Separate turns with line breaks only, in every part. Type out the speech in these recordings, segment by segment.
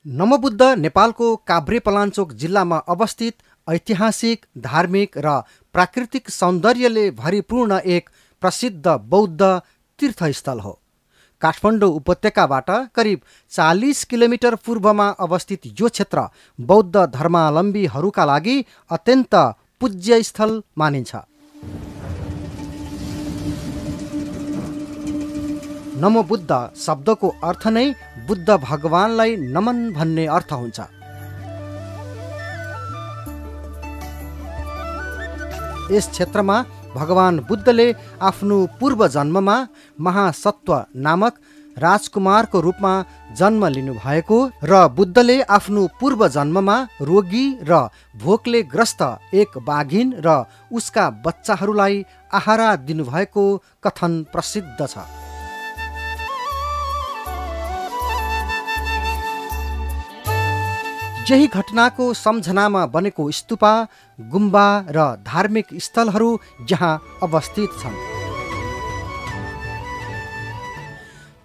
नमोबुद्ध नेपालको काभ्रेपलाञ्चोक जिल्लामा अवस्थित ऐतिहासिक, धार्मिक र प्राकृतिक सौन्दर्यले भरिपूर्ण एक प्रसिद्ध बौद्ध तीर्थस्थल हो। काठमाडौँ उपत्यकाबाट करिब 40 किलोमिटर पूर्वमा अवस्थित यो क्षेत्र बौद्ध धर्मावलम्बीहरूका लागि अत्यन्त पूज्य स्थल मानिन्छ। नमो बुद्ध शब्दको अर्थ नै बुद्ध भगवानलाई नमन भन्ने अर्थ हुन्छ। यस क्षेत्रमा भगवान बुद्धले आफ्नो पूर्व जन्ममा महासत्व नामक राजकुमारको रूपमा जन्म लिनुभएको र बुद्धले आफ्नो पूर्व जन्ममा रोगी र भोकले ग्रस्त एक बाघिन र उसका बच्चाहरूलाई आहारा दिनुभएको कथन प्रसिद्ध छ। यही घटनाको सम्झनामा बनेको स्तूपा, गुम्बा र धार्मिक स्थलहरू यहाँ अवस्थित छन्।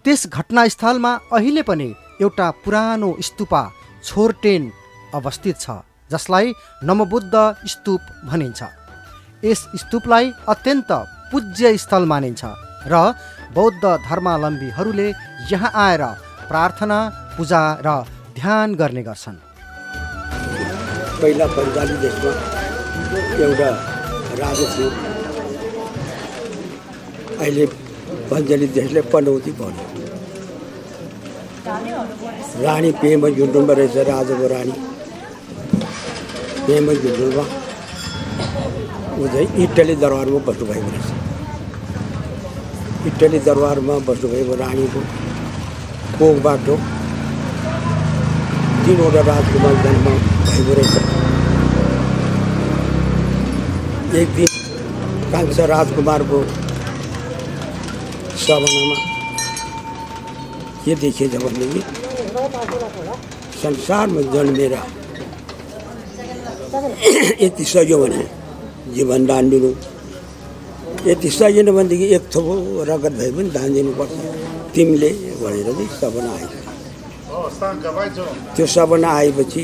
त्यस घटनास्थलमा अहिले पनि एउटा पुरानो स्तूपा छोरटेन अवस्थित छ, जसलाई नमोबुद्ध स्तूप भनिन्छ। यस स्तूपलाई अत्यन्त पूज्य स्थल मानिन्छ र बौद्ध धर्मावलम्बीहरूले यहाँ आएर प्रार्थना, पूजा र ध्यान गर्ने गर्छन्।
पहिला पञ्चाली देशमा एउटा राजा थियो। अहिले पञ्चाली देशले पनौती भन्यो। रानी पेमा झुन्डुमा रहेछ, राजाको रानी पेमा झुन्डुमा ऊ चाहिँ इटली दरबारमा बस्नुभएको रहेछ। इटली दरबारमा बस्नुभएको रानीको कोखबाट 3वटा राजकुमार जन्म भएको रहेछ। एक दिन कान्छा राजकुमारको सपनामा के देखिएछ भनेदेखि संसारमा जन्मेर यति सक्यो भने जीवन दान दिनु, यति सकेन भनेदेखि एक थोपो रगत भए पनि दान दिनुपर्छ तिमीले भनेर चाहिँ सपना आयो। त्यो सपना आएपछि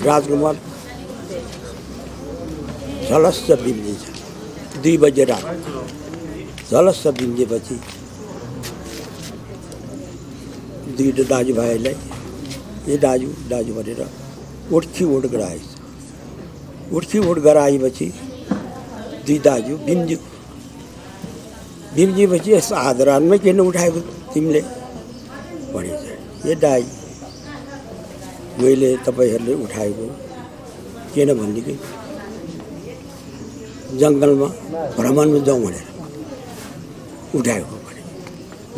राजकुमार झलस्स बिन्जिन्छ। 2 बजे रात झलस्स बिन्जेपछि 2 दाजुभाइलाई ए दाजु दाजु भनेर उठ्की उठ गराएछ। उठ्की उठ गराएपछि 2 दाजु बिन्जेपछि यस आदरानमै किन उठाएको तिमीले भनेछ। ए दाइ मैले तपाईँहरूले उठाएको किन भनेदेखि जङ्गलमा भ्रमणमा जाउँ भनेर उठाएको भने।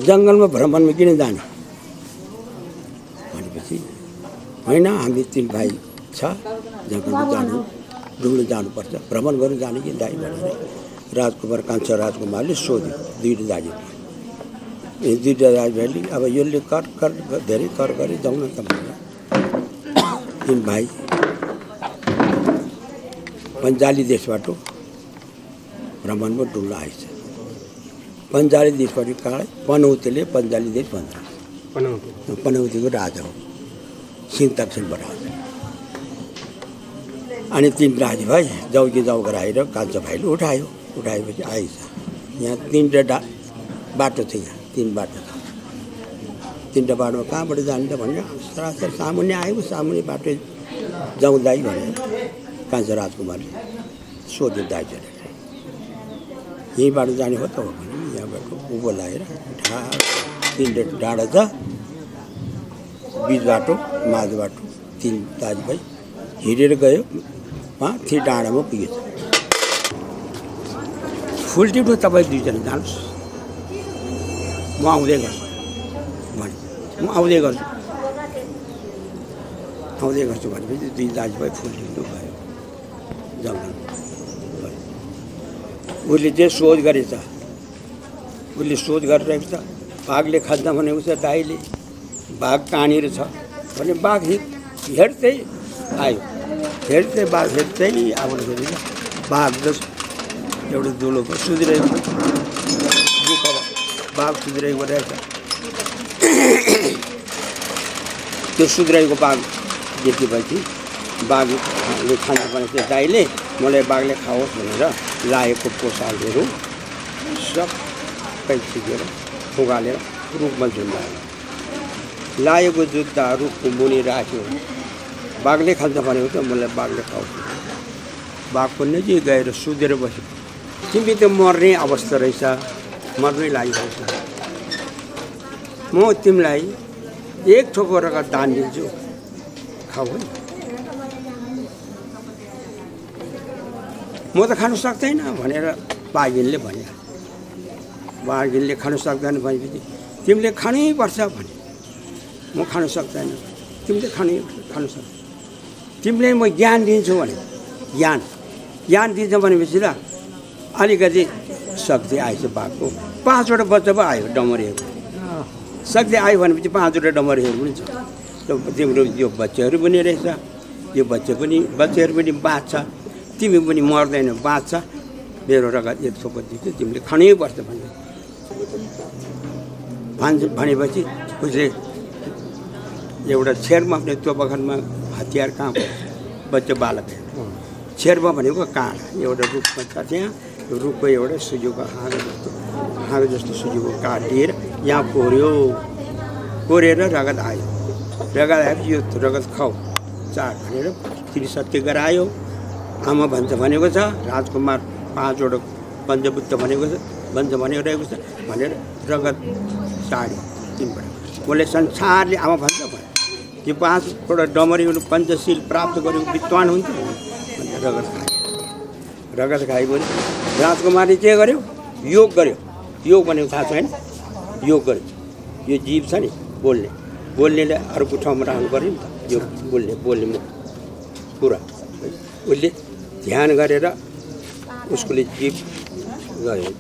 जङ्गलमा भ्रमणमा किन जाने भनेपछि होइन हामी 3 भाइ छ, जङ्गलमा डुल्न जानुपर्छ, भ्रमण गर्न जाने कि दाइ भनेर राजकुमार कान्छा राजकुमारले सोध्यो 2 दाजु। यो 2 दाजुभाइले अब यसले कर धेरै कर गरे जाउँ न त भनेर 3 भाइ पञ्चाली देशबाट भ्रमणमा डुल्न आएछ। पञ्चाली देशबाट काँडै पनौतीले पञ्चाली देश भन्छ। पनौतीको राजा हो, सिंहदक्षिणबाट आउँछ। अनि 3 दाजुभाइ जाउ कि जाउ गराएर कान्छा भाइले उठाएपछि आएछ। यहाँ 3वटा बाटो थियो, यहाँ 3 बाटो छ। 3वटा बाटोमा कहाँबाट जाने त भनेर सरासर सामुन्ने आएको, सामुन्ने बाटो जाउँ दाइ भनेर कान्छा राजकुमारले सोध्यो दाइजूले। यही बाटो जाने हो त हो भने यहाँबाट उँभो लगाएर 3 डाँडा छ, बिच बाटो माझ बाटो 3 दाजुभाइ हिँडेर गयो। माथि डाँडामा पुगेछ। फुल टिप्नु तपाईँ 2 जना जानुहोस्, म आउँदै गर्छु भने म आउँदै गर्छु भनेपछि 2 दाजुभाइ फुल टिप्नु गयो जङ्गलमा। उसले चाहिँ सोच गरेछ, उसले सोच गरिरहेको छ। बाघले खान्छ भनेको छ दाइले, बाघ कहाँनिर छ भने बाघ हेर्दै आयो। बाघ हेर्दै आउँदाखेरि बाघ जस्तो एउटा दुलोको सुधिरहेको बाघ सुधिरहेको रहेछ। त्यो सुध्राईको बाघ देखेपछि बाघले खान्छ भने चाहिँ दाइले मलाई बाघले खाओस् भनेर लाएको पोसालहरू सबै छिकेर फुगालेर रुखमा झुन्डायो। लाएको जुत्ता रुखको मुनि राख्यो। बाघले खान्छ भनेको त मलाई बाघले खाओस्। बाघको नजिक गएर सुतेर बस्यो। तिमी त मर्ने अवस्था रहेछ, मर्नै लागिरहेछ। म तिमीलाई एक ठोकरका दान दिन्छु, खाऊ है। म त खानु सक्दैन भनेर बाघिनले भन्यो। बाघिनले खानु सक्दैन भनेपछि तिमीले खानै पर्छ भने म खानु सक्दैन, तिमीले खानु सक्छ। तिमीलाई म ज्ञान दिन्छु भने ज्ञान दिन्छ भनेपछि ल अलिकति शक्ति आएछ बाघको। 5वटा बच्चा पो आयो डमरीहरू। शक्ति आयो भनेपछि 5वटा डमरीहरू पनि छ। तिम्रो यो बच्चाहरू पनि रहेछ, यो बच्चाहरू पनि बाँच्छ, तिमी पनि मर्दैन बाँच्छ। मेरो रगत एक थोपो दिन्छ, तिमीले खानै पर्छ भनेपछि उसले एउटा छेरमा आफ्नो त्यो बखतमा हतियार कहाँ पर्छ, बच्चा बालक छेरमा भनेको काँडा एउटा रुखमा छ। त्यहाँ रुखको एउटा सुजोको हाँगो जस्तो सुजोको काटिएर यहाँ कोरेर रगत आयो। रगत आएपछि यो रगत खाऊ चाड भनेर तिनी सत्य गरायो। आमा भन्छ भनेको छ, राजकुमार 5वटा पञ्चभूत भनेको छ, भनेको छ भनेर रगत चाड्यो 3पल्ट। उसले संसारले आमा भन्छ भने यो 5वटा डमरीहरू पञ्चशील प्राप्त गरेको विद्वान हुन्छ भनेर रगत खाएपछि राजकुमारले के गर्यो? योग गर्यो। योग भनेको थाहा छैन? योग गर्यो। यो जीव छ नि बोल्नेले अर्को ठाउँमा राख्नु पर्यो नि त। यो बोल्ने मुख पुरा उसले ध्यान गरेर उसकोले जीव गयो।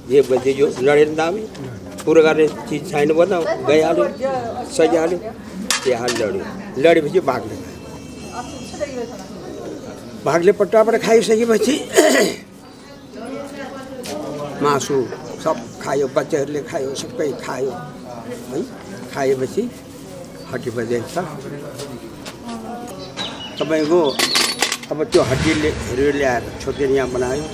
जे यो लडेर दामी पुरा गर्ने चिज छैन भन्दा गइहाल्यो, सजिहाल्यो, त्यहाँ लडेपछि बाघले पट्टाबाट खाइसकेपछि मासु सब खायो, बच्चाहरूले खायो, सबै खायो है। खाएपछि हड्डीबजाइन्छ तपाईँको। अब त्यो हड्डीले ल्याएर छोडेर यहाँ बनायो।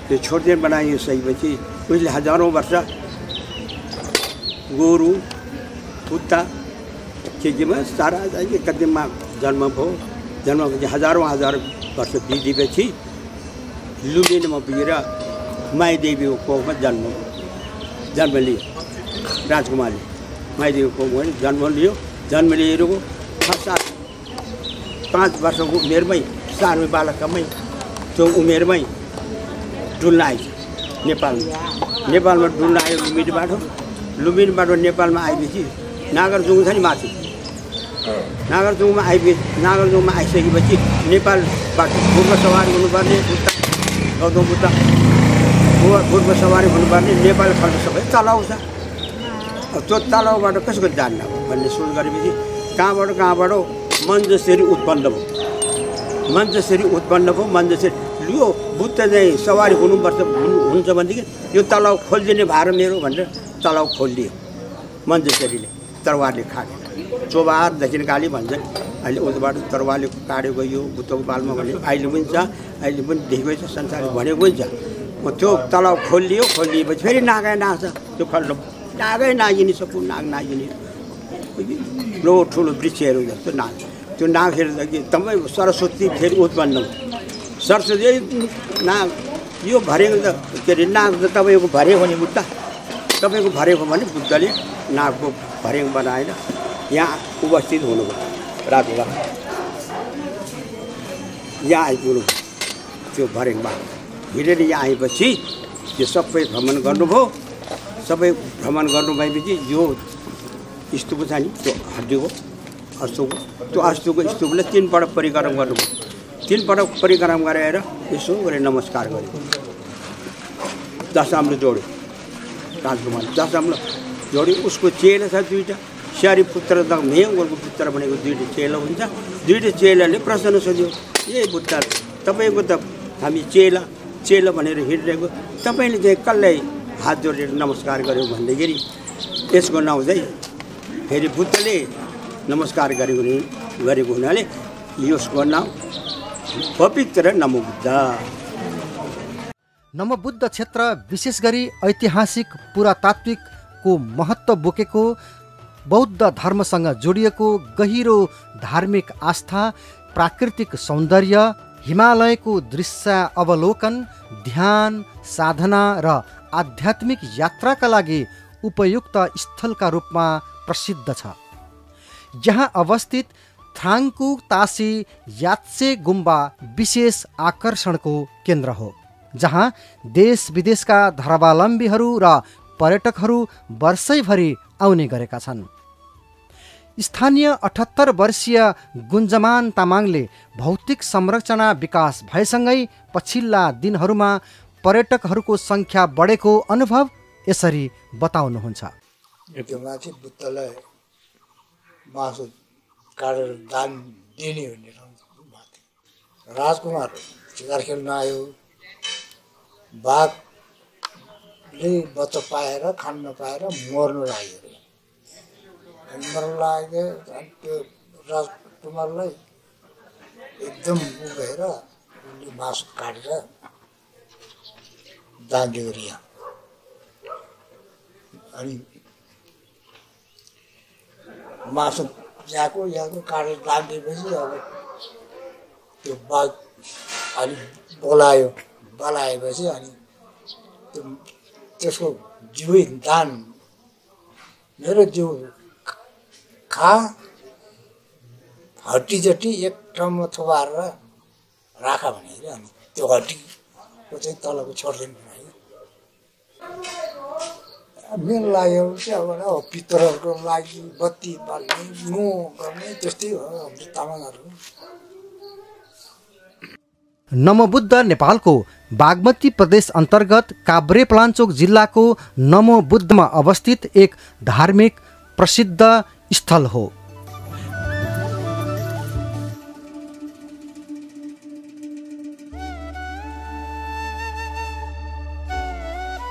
त्यो छोडेर बनाइसकेपछि उसले हजारौँ वर्ष गोरु कुत्ता केमा सारा कतिमा जन्म भयो। जन्मपछि हजारौँ वर्ष बितेपछि लुम्बिनीमा पुगेर माइदेवीको कोखमा जन्म लियो। राजकुमारले माइदेवीको कोखमा जन्म लिएर 5 वर्षको उमेरमै, 4 बालकमै त्यो उमेरमै डुल्न आइछ नेपालमा डुल्न आयो। लुम्बिनीबाट नेपालमा आएपछि नागरजुङ छ नि माथि, नागरजुङमा आइसकेपछि नेपालबाट पूर्व सवारी हुनुपर्ने गौतम बुद्ध पूर्व सवारी हुनुपर्ने नेपाल खण्ड सबै तलाउ छ। त्यो तलाउबाट कसको जान्न भन्ने सुरु गरेपछि कहाँबाट मन्जसेरी उत्पन्न भयो। मन्जसेरी यो बुद्ध चाहिँ सवारी हुन्छ भनेदेखि यो तलाउ खोलिदिने भार मेरो भनेर तलाउ खोलिदियो मन्जसेरीले। तरवारले काट्यो, चोबार दक्षिणकाली भन्छन्। अहिले उताबाट तरवारले काटेको यो बुद्धको बालमा भने अहिले पनि छ, अहिले पनि देखेको छ, संसारले भनेको पनि छ। त्यो तलाउ खोलिदिएपछि फेरि नागै नाच्छ। त्यो खल्लो नागै नागिने, सबको नाग नागिने, ठुलो वृक्षहरू जस्तो नाग। त्यो नाग हेर्दाखेरि तपाईँ सरस्वती फेरि उत्पन्न भयो। सरस्वती नाग यो भरेको त के अरे नाग त तपाईँको भरेको नि बुद्ध, तपाईँको भरेको भने बुद्धले नागको भर्याङ बनाएर यहाँ उपस्थित हुनुभयो। रातभर यहाँ आइपुग्नु त्यो भर्याङमा हिँडेर यहाँ आएपछि त्यो सबै भ्रमण गर्नुभयो। सबै भ्रमण गर्नुभएपछि यो स्तूप छ नि त्यो हड्डीको त्यो स्तूपले 3 पटक परिक्रम गर्नुभयो। 3 पटक परिक्रम गरेर यसो गरेर नमस्कार गर्यो। दशामले जोड्यो राजकुमार, दशामले जोड्यो। उसको चेला छ 2टा, स्यारी पुत्र त मेङगोलको पुत्र भनेको 2टा चेला हुन्छ। 2टा चेलाले प्रश्न सोध्यो, ए बुद्ध तपाईँको त हामी चेला भनेर हिँडिरहेको, तपाईँले चाहिँ कसलाई हात जोडेर नमस्कार गर्यो भन्दाखेरि यसको नाउँ चाहिँ फेरि बुद्धले नमस्कार गरेको हुनाले यसको नाम पवित्र नमोबुद्ध।
नमोबुद्ध क्षेत्र विशेष गरी ऐतिहासिक पुरातात्विकको महत्त्व बोकेको, बौद्ध धर्मसँग जोडिएको गहिरो धार्मिक आस्था, प्राकृतिक सौन्दर्य, हिमालयको दृश्य अवलोकन, ध्यान, साधना र आध्यात्मिक यात्राका लागि उपयुक्त स्थलका रूपमा प्रसिद्ध छ। यहाँ अवस्थित थ्राङ्कु तासी यात्से गुम्बा विशेष आकर्षणको केन्द्र हो, जहाँ देश विदेशका धर्मावलम्बीहरू र पर्यटकहरू वर्षैभरि आउने गरेका छन्। स्थानीय 78 वर्षीय गुन्जमान तामाङले भौतिक संरचना विकास भएसँगै पछिल्ला दिनहरूमा पर्यटकहरूको सङ्ख्या बढेको अनुभव यसरी बताउनुहुन्छ।
त्यो माथि बुद्धलाई मासु काटेर दान दिने भन्ने माथि राजकुमार शिकार खेल्न आयो, बाघले बच्चा पाएर खान नपाएर मर्नु लाग्यो अरे। मर्नु लाग्यो अनि त्यो राजकुमारलाई एकदम उभेर उसले मासु काटेर दान दियो अरे। अनि मासु यहाँको काटेर दान दिएपछि अब त्यो बाघ अलि बोलाएपछि अनि त्यसको जिउ दान मेरो जिउ खा हड्डी जति एक ठाउँमा थुपारेर राख भने अनि त्यो हड्डीको चाहिँ तलको छोडिदिनु भयो। मेरो लाग्यो चाहिँ अब पितरहरूको लागि बत्ती बाल्ने नु गर्ने त्यस्तै हो हाम्रो तामाङहरू।
नमोबुद्ध नेपालको बागमती प्रदेश अन्तर्गत काभ्रेपलाञ्चोक जिल्लाको नमोबुद्धमा अवस्थित एक धार्मिक प्रसिद्ध स्थल हो।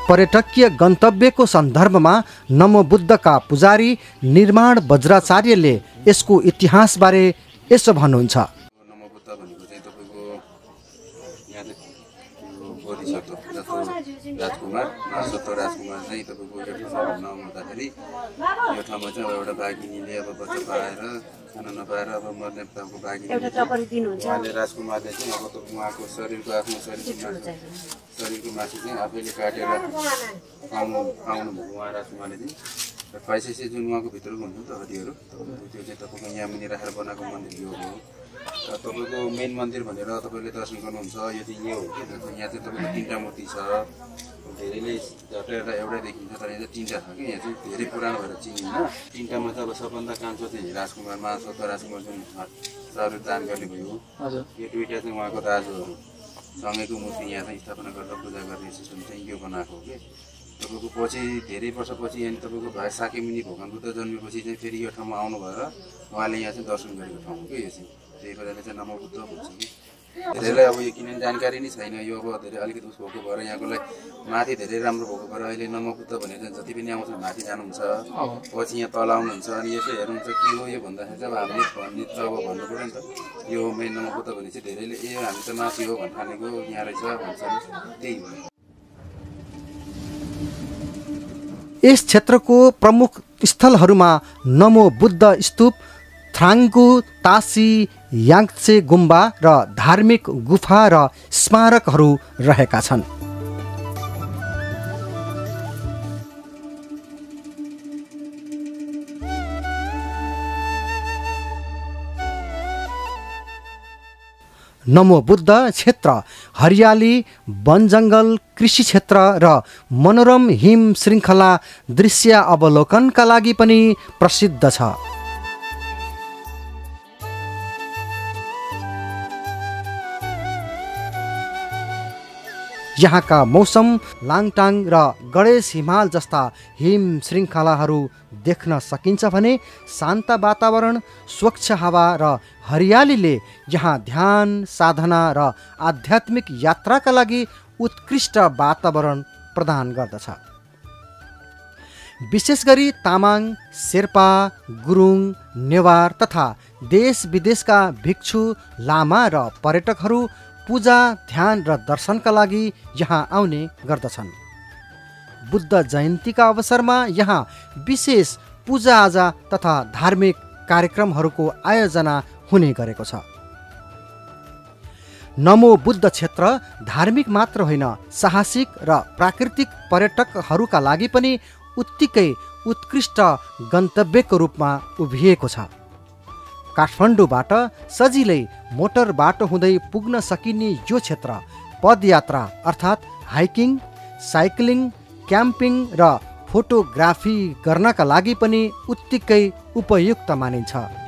पर्यटकीय गन्तव्यको सन्दर्भमा नमोबुद्धका पुजारी निर्माण वज्राचार्यले यसको इतिहासबारे यसो भन्नुहुन्छ।
नमोबुद्ध भनेको चाहिँ तपाईँको यहाँ राजकुमार राजकुमार चाहिँ तपाईँको यो ठाउँमा नहुँदाखेरि यो ठाउँमा चाहिँ अब एउटा बाघिनीले अब बच्चा पाएर खान नपाएर अब मर्ने खालको बाघिनीले उहाँले राजकुमारले चाहिँ अब उहाँको शरीरको आफ्नो शरीरको मासु चाहिँ आफैले काटेर खुवाउनु भयो उहाँ राजकुमारले चाहिँ। र पैसा जुन उहाँको भित्रको हुन्छ नि त हड्डीहरू त्यो चाहिँ तपाईँको यहाँ मुनि राखेर बनाएको मन्दिर यो हो। र तपाईँको मेन मन्दिर भनेर तपाईँले दर्शन गर्नुहुन्छ यदि यो हो कि यहाँ चाहिँ तपाईँको 3टा मूर्ति छ। धेरैले झटेर एउटै देखिन्छ तर यहाँ चाहिँ 3टा छ कि यहाँ चाहिँ धेरै पुरानो भएर चिनिन्न। 3टामा चाहिँ अब सबभन्दा कान्छो चाहिँ राजकुमार महासत्व राजकुमार जुन शरीर दान गर्ने भयो यो 2टा चाहिँ उहाँको दाजुहरू सँगैको मूर्ति यहाँ चाहिँ स्थापना गरेर पूजा गर्ने सिस्टम चाहिँ यो बनाएको हो कि। तपाईँको पछि धेरै वर्षपछि यहाँ तपाईँको भाइ साकेमुनि भगवान बुद्ध जन्मेपछि चाहिँ फेरि यो ठाउँमा आउनु भएर उहाँले यहाँ चाहिँ दर्शन गरेको ठाउँ हो कि यो चाहिँ। त्यही भएर चाहिँ नमोबुद्ध भन्छ कि। धेरैलाई अब यो किनभने जानकारी नै छैन यो अब धेरै अलिकति उस भएको भएर यहाँकोलाई माथि धेरै राम्रो भएको भएर अहिले नमोबुद्ध भनेर जति पनि आउँछ माथि जानुहुन्छ पछि यहाँ तल आउनुहुन्छ अनि यसो हेर्नुहुन्छ के हो यो भन्दाखेरि चाहिँ अब हामीले भन्ने त अब भन्नु पऱ्यो नि त यो मेन नमोबुद्ध भनेपछि धेरैले ए हामी त माथि हो भन्ने ठानेको यहाँ रहेछ भन्छ त्यही हो।
यस क्षेत्रको प्रमुख स्थलहरूमा नमोबुद्ध स्तूप, थ्राङ्कु तासी याङ्चे गुम्बा र धार्मिक गुफा र स्मारकहरू रहेका छन्। नमोबुद्ध क्षेत्र हरियाली, वनजङ्गल, कृषि क्षेत्र र मनोरम हिम श्रृङ्खला दृश्य अवलोकनका लागि पनि प्रसिद्ध छ। यहाँका मौसम लाङटाङ र गणेश हिमाल जस्ता हिम श्रृङ्खलाहरू देख्न सकिन्छ भने शान्त वातावरण, स्वच्छ हावा र हरियालीले यहाँ ध्यान, साधना र आध्यात्मिक यात्राका लागि उत्कृष्ट वातावरण प्रदान गर्दछ। विशेष गरी तामाङ, शेर्पा, गुरुङ, नेवार तथा देश विदेशका भिक्षु, लामा र पर्यटकहरू पूजा, ध्यान र दर्शनका लागि यहाँ आउने गर्दछन्। बुद्ध जयन्तीका अवसरमा यहाँ विशेष पूजाआजा तथा धार्मिक कार्यक्रमहरूको आयोजना हुने गरेको छ। नमो बुद्ध क्षेत्र धार्मिक मात्र होइन, साहसिक र प्राकृतिक पर्यटकहरूका लागि पनि उत्तिकै उत्कृष्ट गन्तव्यको रूपमा उभिएको छ। काठमाडौँबाट सजिलै मोटर बाटो हुँदै पुग्न सकिने यो क्षेत्र पदयात्रा अर्थात् हाइकिङ, साइक्लिङ, क्याम्पिङ र फोटोग्राफी गर्नका लागि पनि उत्तिकै उपयुक्त मानिन्छ।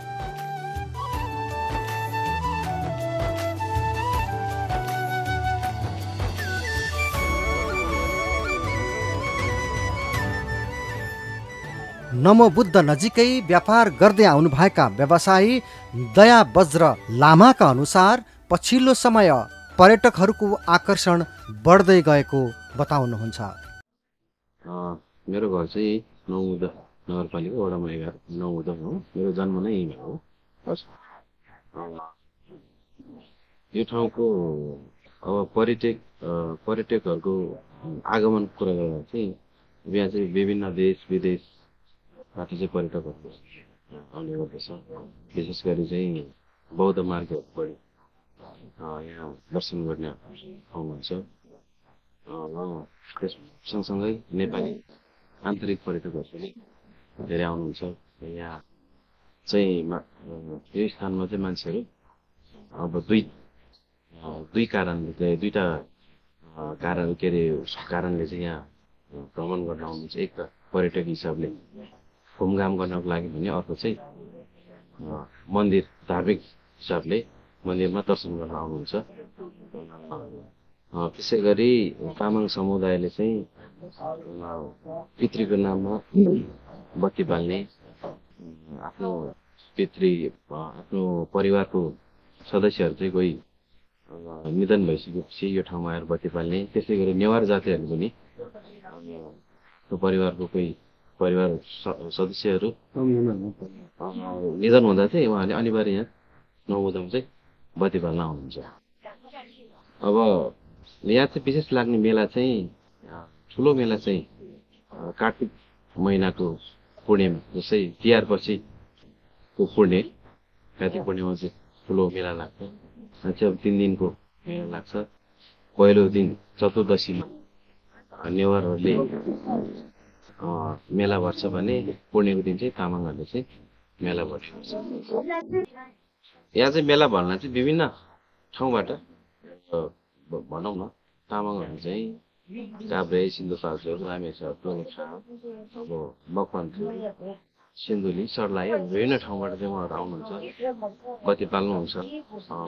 नमो बुद्ध नजिकै व्यापार गर्दै आउनुभएका व्यवसायी दया वज्र लामाका अनुसार पछिल्लो समय पर्यटकहरूको आकर्षण बढ्दै गएको बताउनुहुन्छ।
मेरो घर चाहिँ नौमुद नगरपालिका वडा नम्बर 11 नौमुद हो। मेरो जन्म नै यहीँ हो। यो ठाउँको अब पर्यटकहरूको आगमन कुरा गर्दा चाहिँ यहाँ चाहिँ विभिन्न देश विदेशबाट चाहिँ पर्यटकहरू आउने गर्दछ। विशेष गरी चाहिँ बौद्ध मार्गहरू बढी यहाँ दर्शन गर्ने ठाउँ हुन्छ। त्यस सँगसँगै नेपाली आन्तरिक पर्यटकहरू पनि धेरै आउनुहुन्छ। यहाँ चाहिँ यो स्थानमा चाहिँ मान्छेहरू अब दुई कारणले दुईटा कारणले चाहिँ यहाँ भ्रमण गर्न आउनुहुन्छ। एक त पर्यटक हिसाबले घुमघाम गर्नको लागि भने, अर्को चाहिँ मन्दिर धार्मिक हिसाबले मन्दिरमा दर्शन गर्न आउनुहुन्छ। त्यसै गरी तामाङ समुदायले चाहिँ पितृको नाममा बत्ती बाल्ने, आफ्नो परिवारको सदस्यहरू चाहिँ कोही निधन भइसकेपछि यो ठाउँमा आएर बत्ती बाल्ने। त्यसै गरी नेवार जातिहरू पनि परिवारको कोही परिवार सदस्यहरू निधन हुँदा चाहिँ उहाँले अनिवार्य यहाँ नौमुदम चाहिँ बत्ती बाल्न आउनुहुन्छ। अब यहाँ चाहिँ विशेष लाग्ने मेला चाहिँ ठुलो मेला चाहिँ कार्तिक महिनाको पूर्णिमा, जस्तै तिहार पछिको पूर्णे कार्तिक पूर्णिमा चाहिँ ठुलो मेला लाग्छ। चाहिँ 3 दिनको मेला लाग्छ। पहिलो दिन चतुर्दशीमा नेवारहरूले मेला भर्छ भने पूर्णेको दिन चाहिँ तामाङहरूले चाहिँ मेला भर्ने गर्छ। यहाँ चाहिँ मेला भर्न चाहिँ विभिन्न ठाउँबाट भनौँ न, तामाङहरू चाहिँ काभ्रे, सिन्धुपाल्चोक, रामेछाप, दोलखा, अब मकवानपुर, सिन्धुली, सर्लाही विभिन्न ठाउँबाट चाहिँ उहाँहरू आउनुहुन्छ, बत्ती बाल्नुहुन्छ,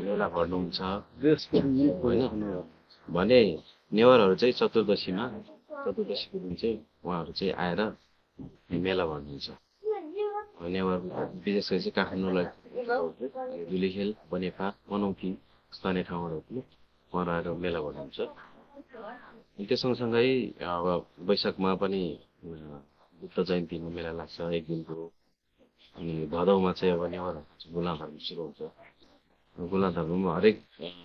मेला भर्नुहुन्छ होइन। भने नेवारहरू चाहिँ चतुर्दशीको दिन चाहिँ उहाँहरू चाहिँ आएर मेला भर्नुहुन्छ। नेवार विशेष गरी चाहिँ काठमाडौँलाई धुलीखेल, बनेपा, मनौती स्थानीय ठाउँहरू पनि उहाँहरू आएर मेला भर्नुहुन्छ। त्यो सँगसँगै अब वैशाखमा पनि बुद्ध जयन्तीमा मेला लाग्छ 1 दिनको। अनि भदौमा चाहिँ अब नेवारहरूको गुलाम धर्म सुरु हुन्छ। गुलाम धर्ममा हरेक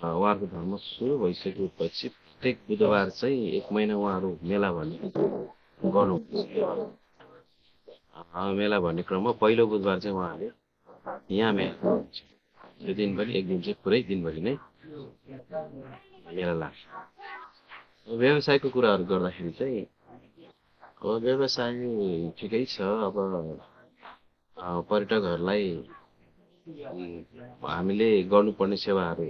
उहाँहरूको धर्म सुरु भइसकेपछि प्रत्येक बुधबार चाहिँ 1 महिना उहाँहरू मेला भर्ने गर्नुहुन्छ। मेला भर्ने क्रममा पहिलो बुधबार चाहिँ उहाँहरूले यहाँ मेला गर्नुहुन्छ। त्यो दिनभरि 1 दिन चाहिँ पुरै दिनभरि नै मेला लाग्छ। व्यवसायको कुराहरू गर्दाखेरि चाहिँ अब व्यवसाय ठिकै छ। अब पर्यटकहरूलाई हामीले गर्नुपर्ने सेवाहरू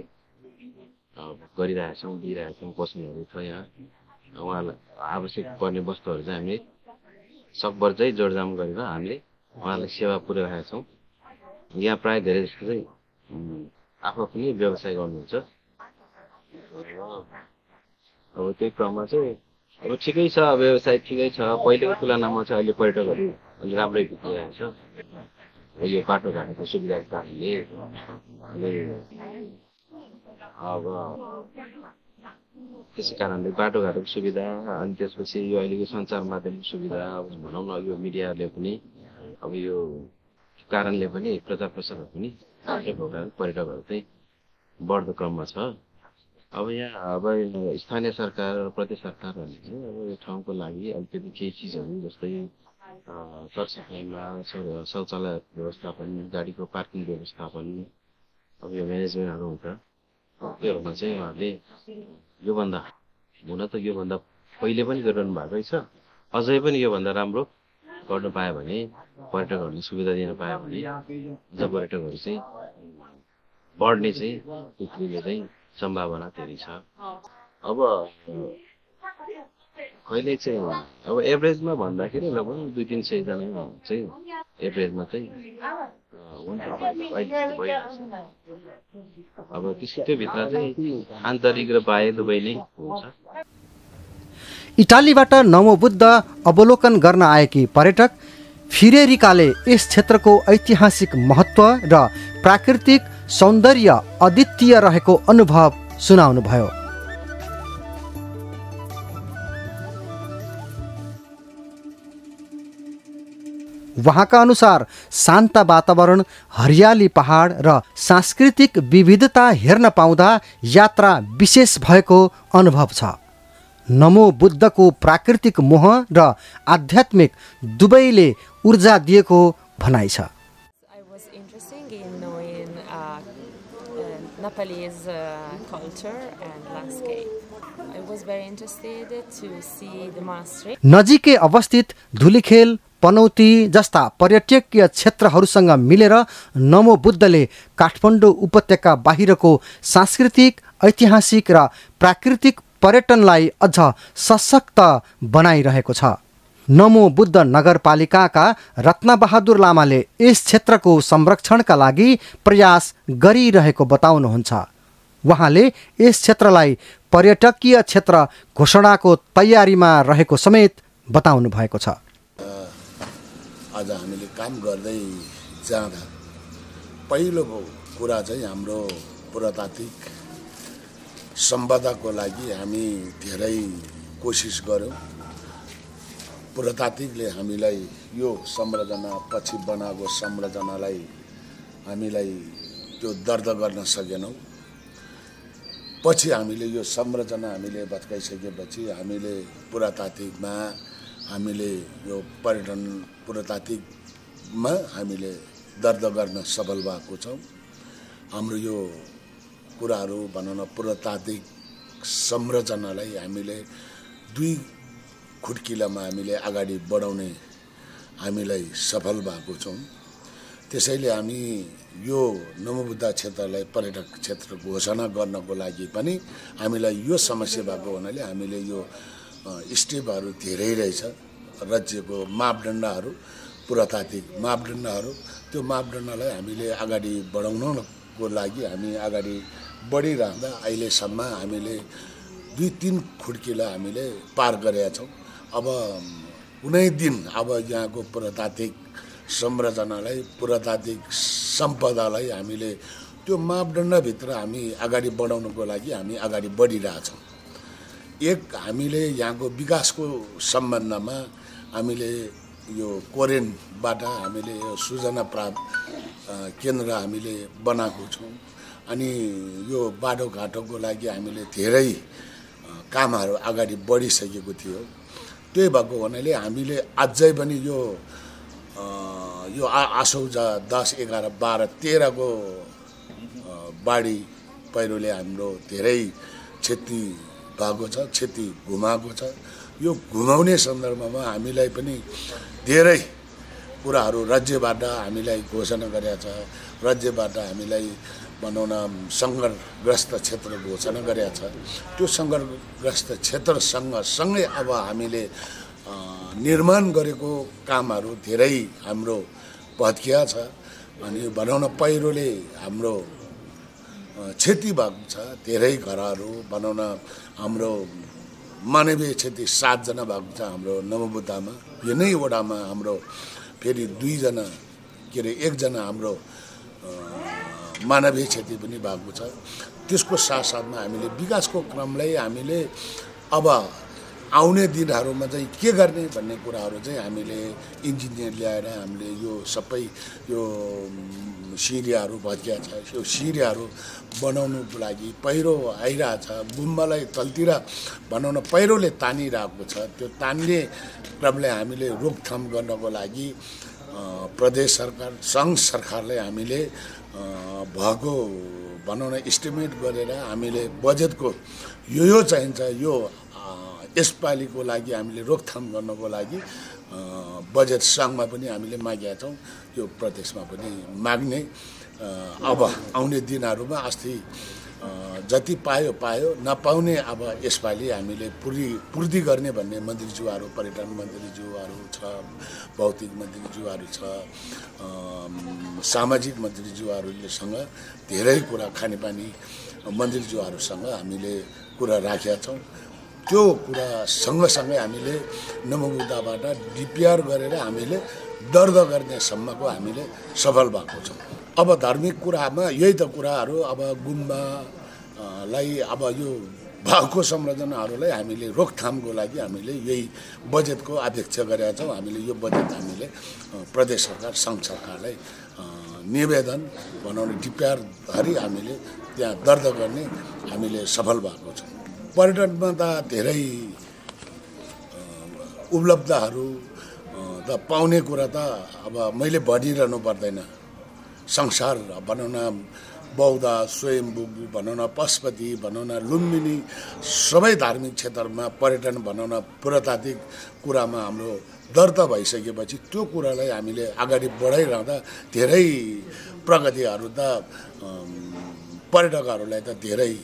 गरिरहेछौँ, दिइरहेछौँ। पसलहरू छ यहाँ, उहाँलाई आवश्यक पर्ने वस्तुहरू चाहिँ हामीले सकभर चाहिँ जोडजाम गरेर हामीले उहाँलाई सेवा पुर्याइरहेका छौँ। यहाँ प्रायः धेरै जस्तो चाहिँ आफू पनि व्यवसाय गर्नुहुन्छ। अब त्यही क्रममा चाहिँ अब ठिकै छ, व्यवसाय ठिकै छ। पहिलेको तुलनामा चाहिँ अहिले पर्यटकहरू अलि राम्रै भित्रिरहेको छ। यो बाटोघाटोको सुविधाको कारणले अब त्यसै कारणले बाटोघाटोको सुविधा अनि त्यसपछि यो अहिलेको सञ्चार माध्यमको सुविधा अब भनौँ न यो मिडियाले पनि अब यो कारणले पनि प्रचार प्रसारहरू पनि पर्यटकहरू चाहिँ बढ्दो क्रममा छ। अब यहाँ अब स्थानीय सरकार प्रदेश सरकारहरूले चाहिँ अब यो ठाउँको लागि अलिकति केही चिजहरू जस्तै सरसफाइमा शौचालय व्यवस्थापन, गाडीको पार्किङ व्यवस्थापन, अब यो म्यानेजमेन्टहरू हुन्छ त्योहरूमा चाहिँ उहाँहरूले योभन्दा हुन त योभन्दा पहिले पनि गरिरहनु भएकै छ, अझै पनि योभन्दा राम्रो गर्न पायो भने पर्यटकहरूले सुविधा दिन पायो भने अझ पर्यटकहरू चाहिँ बढ्ने चाहिँ पृथ्वीले चाहिँ सम्भावना धेरै छ। अब कहिले चाहिँ अब एभरेजमा भन्दाखेरि लगभग 200-300 जना चाहिँ एभरेजमा चाहिँ हुन्छ। अब त्योभित्र चाहिँ आन्तरिक र बाह्य दुवै नै हुन्छ।
इटालीबाट नमोबुद्ध अवलोकन गर्न आएकी पर्यटक फिरेरिकाले यस क्षेत्रको ऐतिहासिक महत्त्व र प्राकृतिक सौन्दर्य अद्वितीय रहेको अनुभव सुनाउनुभयो। वहाँका अनुसार शान्त वातावरण, हरियाली पहाड र सांस्कृतिक विविधता हेर्न पाउँदा यात्रा विशेष भएको अनुभव छ। नमो बुद्धको प्राकृतिक मोह र आध्यात्मिक दुवैले ऊर्जा दिएको भनाइ छ।
Nepalese culture and landscape. I was very interested to see the monastery.
नजिकै अवस्थित धुलीखेल, पनौती जस्ता पर्यटकीय क्षेत्रहरूसँग मिलेर नमो बुद्धले काठमाडौँ उपत्यका बाहिरको सांस्कृतिक, ऐतिहासिक र प्राकृतिक पर्यटनलाई अझ सशक्त बनाइरहेको छ। नमो बुद्ध नगरपालिकाका रत्नबहादुर लामाले यस क्षेत्रको संरक्षणका लागि प्रयास गरिरहेको बताउनुहुन्छ। उहाँले यस क्षेत्रलाई पर्यटकीय क्षेत्र घोषणाको तयारीमा रहेको समेत बताउनु भएको छ।
आज हामीले काम गर्दै जाँदा पहिलो कुरा चाहिँ हाम्रो पुरातात्विक सम्पदाको लागि हामी धेरै कोसिस गर्यौँ। पुरातात्विकले हामीलाई यो संरचना पछि बनाएको संरचनालाई हामीलाई त्यो दर्ता गर्न सकेनौँ। पछि हामीले यो संरचना हामीले भत्काइसकेपछि हामीले पुरातात्विकमा हामीले यो पर्यटन पुरातात्विकमा हामीले दर्ता गर्न सफल भएको छौँ। हाम्रो यो कुराहरू भनौँ न पुरातात्विक संरचनालाई हामीले 2 खुड्किलामा हामीले अगाडि बढाउने हामीलाई सफल भएको छौँ। त्यसैले हामी यो नमोबुद्ध क्षेत्रलाई पर्यटक क्षेत्र घोषणा गर्नको लागि पनि हामीलाई यो समस्या भएको हुनाले हामीले यो स्टेपहरू धेरै रहेछ। राज्यको मापदण्डहरू, पुरातात्विक मापदण्डहरू, त्यो मापदण्डलाई हामीले अगाडि बढाउनको लागि हामी अगाडि बढिरहँदा अहिलेसम्म हामीले 2-3 खुड्किला हामीले पार गरेका छौँ। अब कुनै दिन अब यहाँको पुरातात्विक संरचनालाई, पुरातात्विक सम्पदालाई हामीले त्यो मापदण्डभित्र हामी अगाडि बढाउनको लागि हामी अगाडि बढिरहेछौँ। एक हामीले यहाँको विकासको सम्बन्धमा हामीले यो कोरेनबाट हामीले यो सूचना प्राप्त केन्द्र हामीले बनाएको छौँ। अनि यो बाटोघाटोको लागि हामीले धेरै कामहरू अगाडि बढिसकेको थियो। त्यही भएको हुनाले हामीले अझै पनि यो आसौजा 10, 11, 12, 13 को बाढी पहिरोले हाम्रो धेरै क्षति भएको छ, क्षति गुमाएको छ। यो गुमाउने सन्दर्भमा हामीलाई पनि धेरै कुराहरू राज्यबाट हामीलाई घोषणा गरेका छ। राज्यबाट हामीलाई भनौँ न सङ्कटग्रस्त क्षेत्र घोषणा गरेका छ। त्यो सङ्कटग्रस्त क्षेत्रसँगै अब हामीले निर्माण गरेको कामहरू धेरै हाम्रो भत्किया छ। अनि भनौँ न पहिरोले हाम्रो क्षति भएको छ। धेरै घरहरू भनौँ न हाम्रो मानवीय क्षति 7 जना भएको छ हाम्रो नमोबुद्धमा। यो नै वडामा हाम्रो फेरि 2 जना के अरे 1 जना हाम्रो मानवीय क्षति पनि भएको छ। त्यसको साथसाथमा हामीले विकासको क्रमलाई हामीले अब आउने दिनहरूमा चाहिँ के गर्ने भन्ने कुराहरू चाहिँ हामीले इन्जिनियर ल्याएर हामीले यो सबै यो सिँढीहरू भत्किया छ, यो सिँढीहरू बनाउनुको लागि पहिरो आइरहेछ, गुम्बालाई तलतिर बनाउन पहिरोले तानिरहेको छ। त्यो तान्ने क्रमलाई हामीले रोकथाम गर्नको लागि प्रदेश सरकार सङ्घ सरकारले हामीले भएको भनौँ न इस्टिमेट गरेर हामीले बजेटको यो चाहिन्छ, यो यसपालिको लागि हामीले रोकथाम गर्नको लागि बजेट सङ्घमा पनि हामीले मागेका छौँ, यो प्रदेशमा पनि माग्ने। अब आउने दिनहरूमा अस्ति जति पायो नपाउने अब यसपालि हामीले पूर्ति गर्ने भन्ने मन्त्रीज्यूहरू, पर्यटन मन्त्रीज्यूहरू छ, भौतिक मन्त्रीज्यूहरू छ, सामाजिक मन्त्रीज्यूहरूसँग धेरै कुरा, खानेपानी मन्त्रीज्यूहरूसँग हामीले कुरा राखेका छौँ। त्यो कुरा सँगसँगै हामीले नमोबुद्धबाट डिपिआर गरेर हामीले दर्ता गर्ने सम्मको हामीले सफल भएको छौँ। अब धार्मिक कुरामा यही त कुराहरू, अब गुम्बालाई अब यो भएको संरचनाहरूलाई हामीले रोकथामको लागि हामीले यही बजेटको अपेक्षा गरेका छौँ। हामीले यो बजेट हामीले प्रदेश सरकार सङ्घ सरकारलाई निवेदन बनाउने डिपिआरधरि हामीले त्यहाँ दर्ता गर्ने हामीले सफल भएको छौँ। पर्यटनमा त धेरै उपलब्धहरू त पाउने कुरा त अब मैले भनिरहनु पर्दैन। संसार भनौँ न, बौद्ध, स्वयम्भू भनौँ न, पशुपति भनौँ न, लुम्बिनी, सबै धार्मिक क्षेत्रमा पर्यटन भनौँ न, पुरातात्विक कुरामा हाम्रो दर्ता भइसकेपछि त्यो कुरालाई हामीले अगाडि बढाइरहँदा धेरै प्रगतिहरू त पर्यटकहरूलाई त धेरै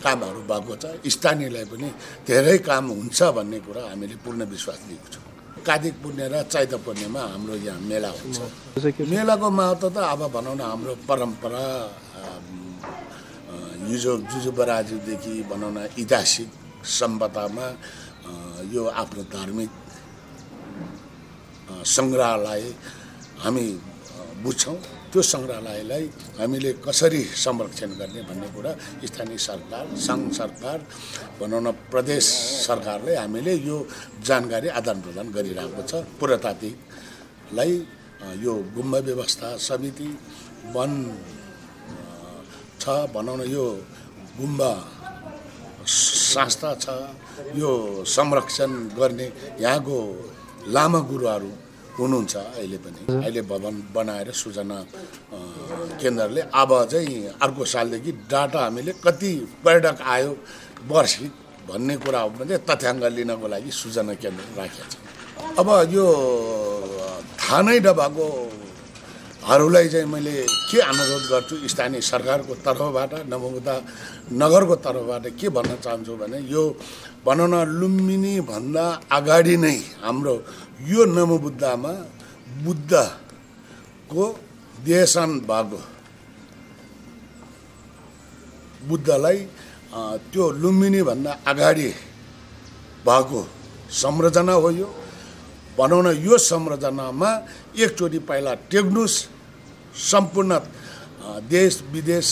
कामहरू भएको छ, स्थानीयलाई पनि धेरै काम हुन्छ भन्ने कुरा हामीले पूर्ण विश्वास लिएको छौँ। कार्तिक पूर्णे र चैत पूर्णिमा हाम्रो यहाँ मेला हुन्छ। मेलाको महत्त्व त अब भनौँ न, हाम्रो परम्परा जुजु बराजुदेखि भनौँ न ऐतिहासिक सम्पदामा यो आफ्नो धार्मिक सङ्ग्रहालय हामी बुझ्छौँ। त्यो सङ्ग्रहालयलाई हामीले कसरी संरक्षण गर्ने भन्ने कुरा स्थानीय सरकार, सङ्घ सरकार भनौँ न, प्रदेश सरकारले हामीले यो जानकारी आदान प्रदान गरिरहेको छ। पुरातात्विकलाई यो गुम्बा व्यवस्था समिति, वन छ भनौँ न, यो गुम्बा संस्था छ, यो संरक्षण गर्ने यहाँको लामा गुरुहरू हुनुहुन्छ। अहिले पनि अहिले भवन बनाएर सूचना केन्द्रले अब चाहिँ अर्को सालदेखि डाटा हामीले कति पर्यटक आयो वार्षिक भन्ने कुरा हो भने तथ्याङ्क लिनको लागि सूचना केन्द्र राखेको छ। अब यो थाहा नै नभएकोहरूलाई चाहिँ मैले के अनुरोध गर्छु, स्थानीय सरकारको तर्फबाट, नमोबुद्ध नगरको तर्फबाट के भन्न चाहन्छु भने यो भनौँ न, लुम्बिनी भन्दा अगाडि नै हाम्रो यो नमोबुद्धमा बुद्धको देहासन भएको बुद्धलाई त्यो लुम्बिनी भन्दा अगाडि भएको संरचना हो यो। भनौँ न, यो संरचनामा एकचोटि पहिला टेक्नुस्, सम्पूर्ण देश विदेश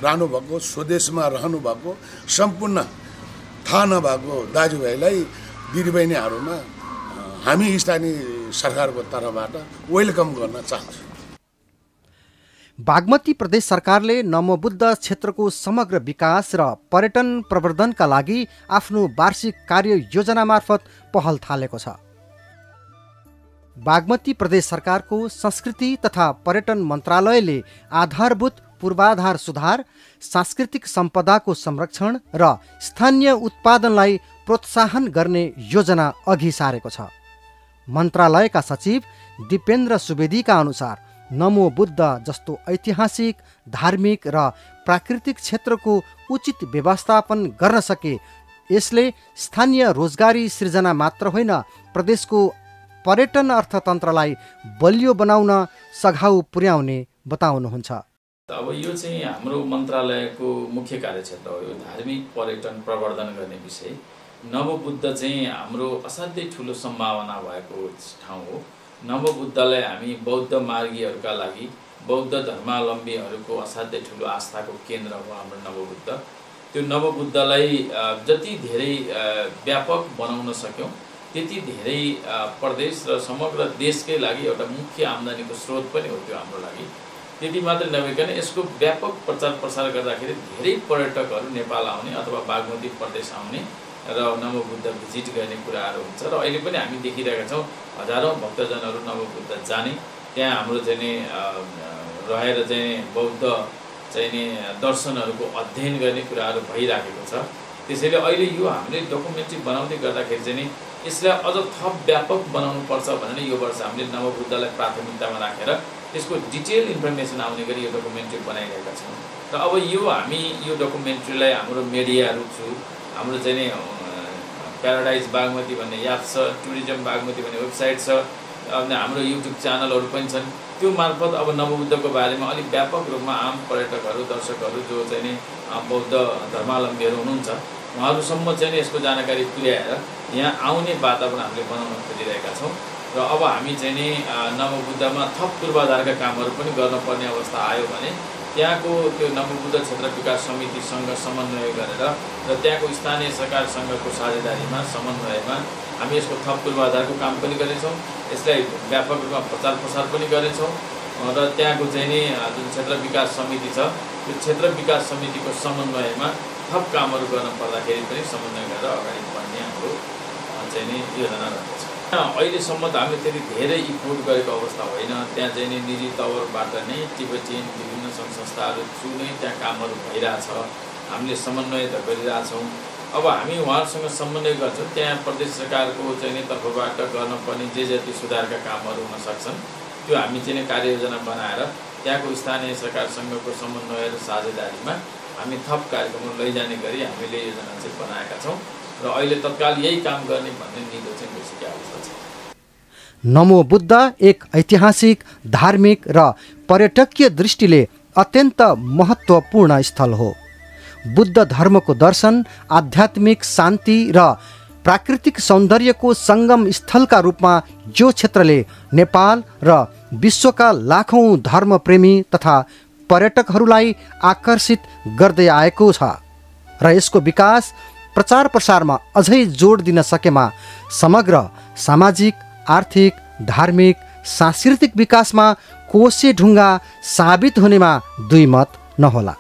रहनुभएको, स्वदेशमा रहनुभएको सम्पूर्ण थाहा नभएको दाजुभाइलाई, दिदीबहिनीहरूमा हामी स्थानीय सरकारको तर्फबाट वेलकम गर्न चाहन्छौँ।
बागमती प्रदेश सरकारले नमोबुद्ध क्षेत्रको समग्र विकास र पर्यटन प्रवर्धनका लागि आफ्नो वार्षिक कार्य योजना मार्फत पहल थालेको छ। बागमती प्रदेश सरकारको संस्कृति तथा पर्यटन मन्त्रालयले आधारभूत पूर्वाधार सुधार, सांस्कृतिक सम्पदाको संरक्षण र स्थानीय उत्पादनलाई प्रोत्साहन गर्ने योजना अघि सारेको छ। मन्त्रालयका सचिव दिपेन्द्र सुवेदीका अनुसार नमोबुद्ध जस्तो ऐतिहासिक, धार्मिक र प्राकृतिक क्षेत्रको उचित व्यवस्थापन गर्न सके यसले स्थानीय रोजगारी सृजना मात्र होइन, प्रदेशको पर्यटन अर्थतन्त्रलाई बलियो बनाउन सघाउ पुर्याउने बताउनुहुन्छ।
अब यो चाहिँ हाम्रो मन्त्रालयको मुख्य कार्यक्षेत्र हो, यो धार्मिक पर्यटन प्रवर्धन गर्ने विषय। नवबुद्ध चाहिँ हाम्रो असाध्यै ठुलो सम्भावना भएको ठाउँ हो। नवबुद्धलाई हामी बौद्ध मार्गीहरूका लागि बौद्ध धर्मावलम्बीहरूको असाध्यै ठुलो आस्थाको केन्द्र हो हाम्रो नवबुद्ध। त्यो नवबुद्धलाई जति धेरै व्यापक बनाउन सक्यौँ त्यति धेरै प्रदेश र समग्र देशकै लागि एउटा मुख्य आम्दानीको स्रोत पनि हो त्यो हाम्रो लागि। त्यति मात्रै नभइकन यसको व्यापक प्रचार प्रसार गर्दाखेरि धेरै पर्यटकहरू नेपाल आउने अथवा बागमती प्रदेश आउने र नवबुद्ध भिजिट गर्ने कुराहरू हुन्छ र अहिले पनि हामी देखिरहेका छौँ हजारौँ भक्तजनहरू नवबुद्ध जाने, त्यहाँ हाम्रो चाहिँ रहेर चाहिँ बौद्ध चाहिँ दर्शनहरूको अध्ययन गर्ने कुराहरू भइराखेको छ। त्यसैले अहिले यो हामीले डकुमेन्ट्री बनाउँदै गर्दाखेरि चाहिँ यसलाई अझ थप व्यापक बनाउनु पर्छ भनेर यो वर्ष हामीले नवबुद्धलाई प्राथमिकतामा राखेर त्यसको डिटेल इन्फर्मेसन आउने गरी यो डकुमेन्ट्री बनाइरहेका छौँ। र अब यो हामी यो डकुमेन्ट्रीलाई हाम्रो मिडियाहरू थ्रु हाम्रो चाहिँ प्याराडाइज बागमती भन्ने एप छ, टुरिज्म बागमती भन्ने वेबसाइट छ, अनि हाम्रो युट्युब च्यानलहरू पनि छन्। त्यो मार्फत अब नवबुद्धको बारेमा अलिक व्यापक रूपमा आम पर्यटकहरू दर्शकहरू जो चाहिँ बौद्ध धर्मावलम्बीहरू हुनुहुन्छ उहाँहरूसम्म चाहिँ यसको जानकारी पुर्याएर यहाँ आउने वातावरण हामीले बनाउन खोजिरहेका छौँ। र अब हामी चाहिँ नि नवबुद्धमा थप पूर्वाधारका कामहरू पनि गर्नुपर्ने अवस्था आयो भने त्यहाँको त्यो नवबुद्ध क्षेत्र विकास समितिसँग समन्वय गरेर र त्यहाँको स्थानीय सरकारसँगको साझेदारीमा समन्वयमा हामी यसको थप पूर्वाधारको काम पनि गर्नेछौँ। यसलाई व्यापक रूपमा प्रचार प्रसार पनि गर्नेछौँ र त्यहाँको चाहिँ नि जुन क्षेत्र विकास समिति छ त्यो क्षेत्र विकास समितिको समन्वयमा थप कामहरू गर्न पर्दाखेरि पनि समन्वय गरेर अगाडि बढ्ने हाम्रो चाहिँ नि योजना रहेको छ। अहिलेसम्म त हामीले त्यति धेरै इम्पोर्ट गरेको अवस्था होइन। त्यहाँ चाहिँ नि निजी तवरबाट नै तिब्बतीयन विभिन्न सङ्घ संस्थाहरू थ्रु नै त्यहाँ कामहरू भइरहेछ। हामीले समन्वय त गरिरहेछौँ। अब हामी उहाँहरूसँग समन्वय गर्छौँ, त्यहाँ प्रदेश सरकारको चाहिँ तर्फबाट गर्नुपर्ने जे जति सुधारका कामहरू हुन सक्छन् त्यो हामी चाहिँ कार्ययोजना बनाएर त्यहाँको स्थानीय सरकारसँगको समन्वय र साझेदारीमा हामी थप कार्यक्रमहरू लैजाने गरी हामीले योजना चाहिँ बनाएका छौँ र अहिले तत्काल यही काम गर्ने भन्ने निधो चाहिँ भइसकेको अवस्था छ।
नमोबुद्ध एक ऐतिहासिक, धार्मिक र पर्यटकीय दृष्टिले अत्यन्त महत्त्वपूर्ण स्थल हो। बुद्ध धर्मको दर्शन आध्यात्मिक शान्ति र प्राकृतिक सौन्दर्यको सङ्गम स्थलका रूपमा यो क्षेत्रले नेपाल र विश्वका लाखौँ धर्मप्रेमी तथा पर्यटकहरूलाई आकर्षित गर्दै आएको छ र यसको विकास प्रचार प्रसारमा अझै जोड दिन सकेमा समग्र सामाजिक, आर्थिक, धार्मिक, सांस्कृतिक विकासमा कोसे ढुङ्गा साबित हुनेमा दुई मत नहोला।